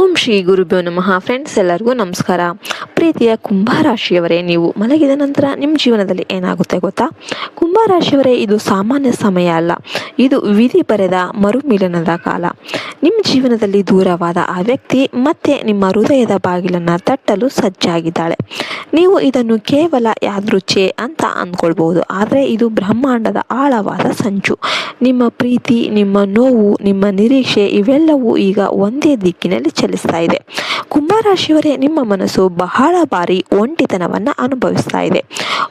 ಓಂ ಶ್ರೀ ಗುರುಭ್ಯೋ ನಮಃ. ಫ್ರೆಂಡ್ಸ್, ಎಲ್ಲರಿಗೂ ನಮಸ್ಕಾರ. ಪ್ರೀತಿಯ ಕುಂಭರಾಶಿಯವರೇ, ನೀವು ಮಲಗಿದ ನಂತರ ನಿಮ್ಮ ಜೀವನದಲ್ಲಿ ಏನಾಗುತ್ತೆ ಗೊತ್ತಾ? ಕುಂಭರಾಶಿಯವರೇ, ಇದು ಸಾಮಾನ್ಯ ಸಮಯ ಅಲ್ಲ, ಇದು ವಿಧಿ ಬರೆದ ಮರುಮಿಲನದ ಕಾಲ. ನಿಮ್ಮ ಜೀವನದಲ್ಲಿ ದೂರವಾದ ಆ ವ್ಯಕ್ತಿ ಮತ್ತೆ ನಿಮ್ಮ ಹೃದಯದ ಬಾಗಿಲನ್ನು ತಟ್ಟಲು ಸಜ್ಜಾಗಿದ್ದಾಳೆ. ನೀವು ಇದನ್ನು ಕೇವಲ ಯಾದೃಚ್ಛೆ ಅಂತ ಅಂದ್ಕೊಳ್ಬಹುದು, ಆದರೆ ಇದು ಬ್ರಹ್ಮಾಂಡದ ಆಳವಾದ ಸಂಚು. ನಿಮ್ಮ ಪ್ರೀತಿ, ನಿಮ್ಮ ನೋವು, ನಿಮ್ಮ ನಿರೀಕ್ಷೆ ಇವೆಲ್ಲವೂ ಈಗ ಒಂದೇ ದಿಕ್ಕಿನಲ್ಲಿ ಚಲಿಸ್ತಾ ಇದೆ. ಕುಂಭರಾಶಿಯವರೇ, ನಿಮ್ಮ ಮನಸ್ಸು ಬಹಳ ಬಾರಿ ಒಂಟಿತನವನ್ನು ಅನುಭವಿಸ್ತಾ ಇದೆ.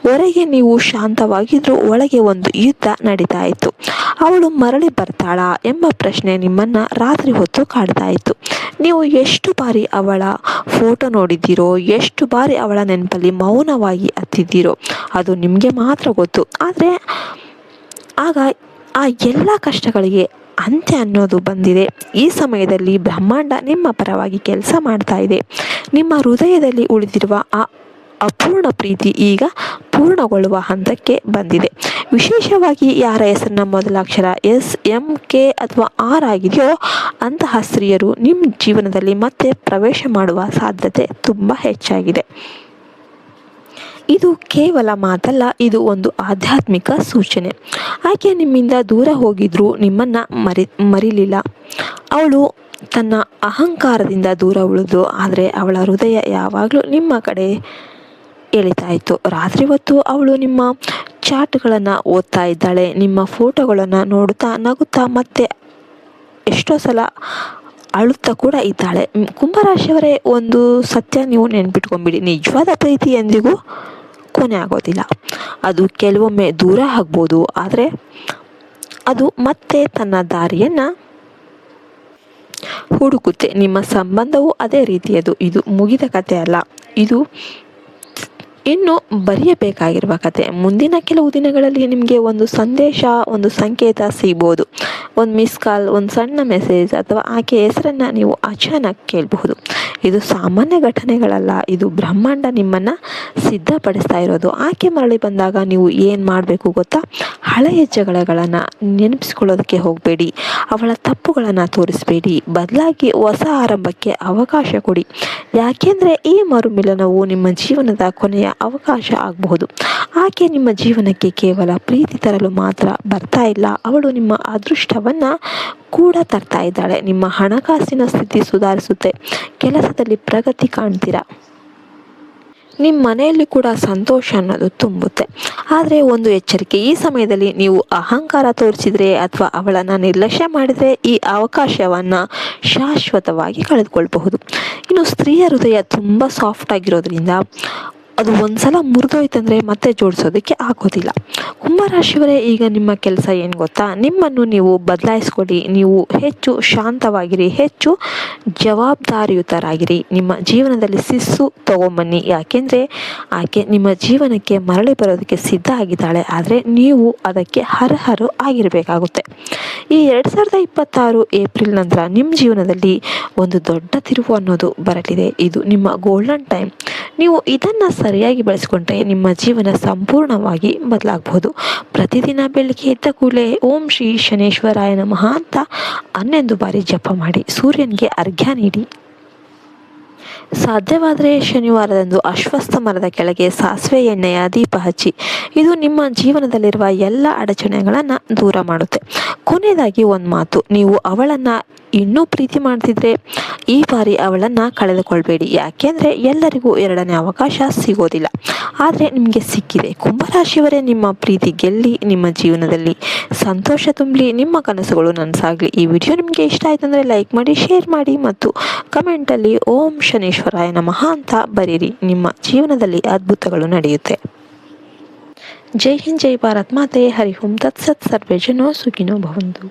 ಹೊರಗೆ ನೀವು ಶಾಂತವಾಗಿದ್ರೂ ಒಳಗೆ ಒಂದು ಯುದ್ಧ ನಡೀತಾ ಇತ್ತು. ಅವಳು ಮರಳಿ ಬರ್ತಾಳಾ ಎಂಬ ಪ್ರಶ್ನೆ ನಿಮ್ಮನ್ನ ರಾತ್ರಿ ಹೊತ್ತು ಕಾಡ್ತಾ ಇತ್ತು. ನೀವು ಎಷ್ಟು ಬಾರಿ ಅವಳ ಫೋಟೋ ನೋಡಿದ್ದೀರೋ, ಎಷ್ಟು ಬಾರಿ ಅವಳ ನೆನಪಲ್ಲಿ ಮೌನವಾಗಿ ಹತ್ತಿದ್ದೀರೋ ಅದು ನಿಮಗೆ ಮಾತ್ರ ಗೊತ್ತು. ಆದರೆ ಆಗ ಆ ಎಲ್ಲ ಕಷ್ಟಗಳಿಗೆ ಅಂತ್ಯ ಅನ್ನೋದು ಬಂದಿದೆ. ಈ ಸಮಯದಲ್ಲಿ ಬ್ರಹ್ಮಾಂಡ ನಿಮ್ಮ ಪರವಾಗಿ ಕೆಲಸ ಮಾಡ್ತಾ ಇದೆ. ನಿಮ್ಮ ಹೃದಯದಲ್ಲಿ ಉಳಿದಿರುವ ಆ ಅಪೂರ್ಣ ಪ್ರೀತಿ ಈಗ ಪೂರ್ಣಗೊಳ್ಳುವ ಹಂತಕ್ಕೆ ಬಂದಿದೆ. ವಿಶೇಷವಾಗಿ ಯಾರ ಹೆಸರಿನ ಮೊದಲ ಅಕ್ಷರ SMK ಅಥವಾ R ಆಗಿದೆಯೋ ಅಂತಹ ಸ್ತ್ರೀಯರು ನಿಮ್ಮ ಜೀವನದಲ್ಲಿ ಮತ್ತೆ ಪ್ರವೇಶ ಮಾಡುವ ಸಾಧ್ಯತೆ ತುಂಬ ಹೆಚ್ಚಾಗಿದೆ. ಇದು ಕೇವಲ ಮಾತಲ್ಲ, ಇದು ಒಂದು ಆಧ್ಯಾತ್ಮಿಕ ಸೂಚನೆ. ಆಕೆ ನಿಮ್ಮಿಂದ ದೂರ ಹೋಗಿದ್ರೂ ನಿಮ್ಮನ್ನು ಮರಿಲಿಲ್ಲ. ಅವಳು ತನ್ನ ಅಹಂಕಾರದಿಂದ ದೂರ ಉಳಿದು, ಆದರೆ ಅವಳ ಹೃದಯ ಯಾವಾಗಲೂ ನಿಮ್ಮ ಕಡೆ ಎಳಿತಾ ಇತ್ತು. ರಾತ್ರಿ ಹೊತ್ತು ಅವಳು ನಿಮ್ಮ ಚಾಟ್ಗಳನ್ನು ಓದ್ತಾ ಇದ್ದಾಳೆ, ನಿಮ್ಮ ಫೋಟೋಗಳನ್ನು ನೋಡುತ್ತಾ ನಗುತ್ತಾ ಮತ್ತೆ ಎಷ್ಟೋ ಸಲ ಅಳುತ್ತಾ ಕೂಡ ಇದ್ದಾಳೆ. ಕುಂಭರಾಶಿಯವರೇ, ಒಂದು ಸತ್ಯ ನೀವು ನೆನ್ಪಿಟ್ಕೊಂಡ್ಬಿಡಿ, ನಿಜವಾದ ಪ್ರೀತಿ ಎಂದಿಗೂ ಕೊನೆ ಆಗೋದಿಲ್ಲ. ಅದು ಕೆಲವೊಮ್ಮೆ ದೂರ ಆಗ್ಬೋದು, ಆದರೆ ಅದು ಮತ್ತೆ ತನ್ನ ದಾರಿಯನ್ನು ಹುಡುಕುತ್ತೆ. ನಿಮ್ಮ ಸಂಬಂಧವು ಅದೇ ರೀತಿಯದು. ಇದು ಮುಗಿದ ಕತೆ ಅಲ್ಲ, ಇದು ಇನ್ನು ಬರೆಯಬೇಕಾಗಿರುವ ಕತೆ. ಮುಂದಿನ ಕೆಲವು ದಿನಗಳಲ್ಲಿ ನಿಮಗೆ ಒಂದು ಸಂದೇಶ, ಒಂದು ಸಂಕೇತ ಸಿಗ್ಬೋದು. ಒಂದು ಮಿಸ್ ಕಾಲ್, ಒಂದು ಸಣ್ಣ ಮೆಸೇಜ್ ಅಥವಾ ಆಕೆ ಹೆಸರನ್ನು ನೀವು ಅಚಾನಕ್ ಕೇಳಬಹುದು. ಇದು ಸಾಮಾನ್ಯ ಘಟನೆಗಳಲ್ಲ, ಇದು ಬ್ರಹ್ಮಾಂಡ ನಿಮ್ಮನ್ನು ಸಿದ್ಧಪಡಿಸ್ತಾ ಇರೋದು. ಆಕೆ ಮರಳಿ ಬಂದಾಗ ನೀವು ಏನು ಮಾಡಬೇಕು ಗೊತ್ತಾ? ಹಳೆಯ ಜಗಳಗಳನ್ನು ನೆನಪಿಸ್ಕೊಳ್ಳೋದಕ್ಕೆ ಹೋಗಬೇಡಿ, ಅವಳ ತಪ್ಪುಗಳನ್ನು ತೋರಿಸಬೇಡಿ, ಬದಲಾಗಿ ಹೊಸ ಆರಂಭಕ್ಕೆ ಅವಕಾಶ ಕೊಡಿ. ಯಾಕೆಂದರೆ ಈ ಮರುಮಿಲನವು ನಿಮ್ಮ ಜೀವನದ ಕೊನೆಯ ಅವಕಾಶ ಆಗಬಹುದು. ಆಕೆ ನಿಮ್ಮ ಜೀವನಕ್ಕೆ ಕೇವಲ ಪ್ರೀತಿ ತರಲು ಮಾತ್ರ ಬರ್ತಾ ಇಲ್ಲ, ಅವಳು ನಿಮ್ಮ ಅದೃಷ್ಟವನ್ನು ಕೂಡ ತರ್ತಾ ಇದ್ದಾಳೆ. ನಿಮ್ಮ ಹಣಕಾಸಿನ ಸ್ಥಿತಿ ಸುಧಾರಿಸುತ್ತೆ, ಕೆಲಸದಲ್ಲಿ ಪ್ರಗತಿ ಕಾಣ್ತೀರಾ, ನಿಮ್ಮ ಮನೆಯಲ್ಲಿ ಕೂಡ ಸಂತೋಷ ಅನ್ನೋದು ತುಂಬುತ್ತೆ. ಆದರೆ ಒಂದು ಎಚ್ಚರಿಕೆ, ಈ ಸಮಯದಲ್ಲಿ ನೀವು ಅಹಂಕಾರ ತೋರಿಸಿದರೆ ಅಥವಾ ಅವಳನ್ನು ನಿರ್ಲಕ್ಷ್ಯ ಮಾಡಿದರೆ ಈ ಅವಕಾಶವನ್ನು ಶಾಶ್ವತವಾಗಿ ಕಳೆದುಕೊಳ್ಬಹುದು. ಇನ್ನು ಸ್ತ್ರೀಯ ಹೃದಯ ತುಂಬ ಸಾಫ್ಟ್ ಆಗಿರೋದ್ರಿಂದ ಅದು ಒಂದ್ಸಲ ಮುರಿದೋಯ್ತಂದರೆ ಮತ್ತೆ ಜೋಡಿಸೋದಕ್ಕೆ ಆಗೋದಿಲ್ಲ. ಕುಂಭರಾಶಿಯವರೇ, ಈಗ ನಿಮ್ಮ ಕೆಲಸ ಏನು ಗೊತ್ತಾ? ನಿಮ್ಮನ್ನು ನೀವು ಬದಲಾಯಿಸ್ಕೊಳ್ಳಿ. ನೀವು ಹೆಚ್ಚು ಶಾಂತವಾಗಿರಿ, ಹೆಚ್ಚು ಜವಾಬ್ದಾರಿಯುತರಾಗಿರಿ. ನಿಮ್ಮ ಜೀವನದಲ್ಲಿ ಶಿಸ್ತು ತಗೊಂಬನ್ನಿ. ಯಾಕೆಂದರೆ ಆಕೆ ನಿಮ್ಮ ಜೀವನಕ್ಕೆ ಮರಳಿ ಬರೋದಕ್ಕೆ ಸಿದ್ಧ ಆಗಿದ್ದಾಳೆ, ಆದರೆ ನೀವು ಅದಕ್ಕೆ ಅರ್ಹರು ಆಗಿರಬೇಕಾಗುತ್ತೆ. ಈ 2026 ಏಪ್ರಿಲ್ ನಂತರ ನಿಮ್ಮ ಜೀವನದಲ್ಲಿ ಒಂದು ದೊಡ್ಡ ತಿರುವು ಅನ್ನೋದು ಬರಲಿದೆ. ಇದು ನಿಮ್ಮ ಗೋಲ್ಡನ್ ಟೈಮ್. ನೀವು ಇದನ್ನು ಸರಿಯಾಗಿ ಬಳಸಿಕೊಂಡ್ರೆ ನಿಮ್ಮ ಜೀವನ ಸಂಪೂರ್ಣವಾಗಿ ಬದಲಾಗಬಹುದು. ಪ್ರತಿದಿನ ಬೆಳಿಗ್ಗೆ ಎದ್ದ ಕೂಡಲೇ ಓಂ ಶ್ರೀ ಶನೇಶ್ವರಾಯ ನಮಃ ಅಂತ 11 ಬಾರಿ ಜಪ ಮಾಡಿ, ಸೂರ್ಯನಿಗೆ ಅರ್ಘ್ಯ ನೀಡಿ. ಸಾಧ್ಯವಾದರೆ ಶನಿವಾರದಂದು ಅಶ್ವತ್ಥ ಮರದ ಕೆಳಗೆ ಸಾಸಿವೆ ಎಣ್ಣೆಯ ದೀಪ ಹಚ್ಚಿ. ಇದು ನಿಮ್ಮ ಜೀವನದಲ್ಲಿರುವ ಎಲ್ಲ ಅಡಚಣೆಗಳನ್ನು ದೂರ ಮಾಡುತ್ತೆ. ಕೊನೆಯದಾಗಿ ಒಂದು ಮಾತು, ನೀವು ಅವಳನ್ನು ಇನ್ನೂ ಪ್ರೀತಿ ಮಾಡ್ತಿದ್ರೆ ಈ ಬಾರಿ ಅವಳನ್ನು ಕಳೆದುಕೊಳ್ಬೇಡಿ. ಯಾಕೆಂದರೆ ಎಲ್ಲರಿಗೂ ಎರಡನೇ ಅವಕಾಶ ಸಿಗೋದಿಲ್ಲ, ಆದರೆ ನಿಮಗೆ ಸಿಕ್ಕಿದೆ. ಕುಂಭರಾಶಿಯವರೇ, ನಿಮ್ಮ ಪ್ರೀತಿ ಗೆಲ್ಲಿ, ನಿಮ್ಮ ಜೀವನದಲ್ಲಿ ಸಂತೋಷ ತುಂಬಲಿ, ನಿಮ್ಮ ಕನಸುಗಳು ನನಸಾಗಲಿ. ಈ ವಿಡಿಯೋ ನಿಮಗೆ ಇಷ್ಟ ಆಯ್ತು ಅಂದರೆ ಲೈಕ್ ಮಾಡಿ, ಶೇರ್ ಮಾಡಿ ಮತ್ತು ಕಮೆಂಟಲ್ಲಿ ಓಂ ಶನೇಶ್ವರಾಯ ನಮಃ ಅಂತ ಬರೀರಿ. ನಿಮ್ಮ ಜೀವನದಲ್ಲಿ ಅದ್ಭುತಗಳು ನಡೆಯುತ್ತೆ. ಜೈ ಹಿಂದ್, ಜೈ ಭಾರತ್ ಮಾತೆ. ಹರಿ ಓಂ ತತ್ಸತ್. ಸರ್ವೇ ಜನೋ ಸುಖಿನೋ ಭವಂತು.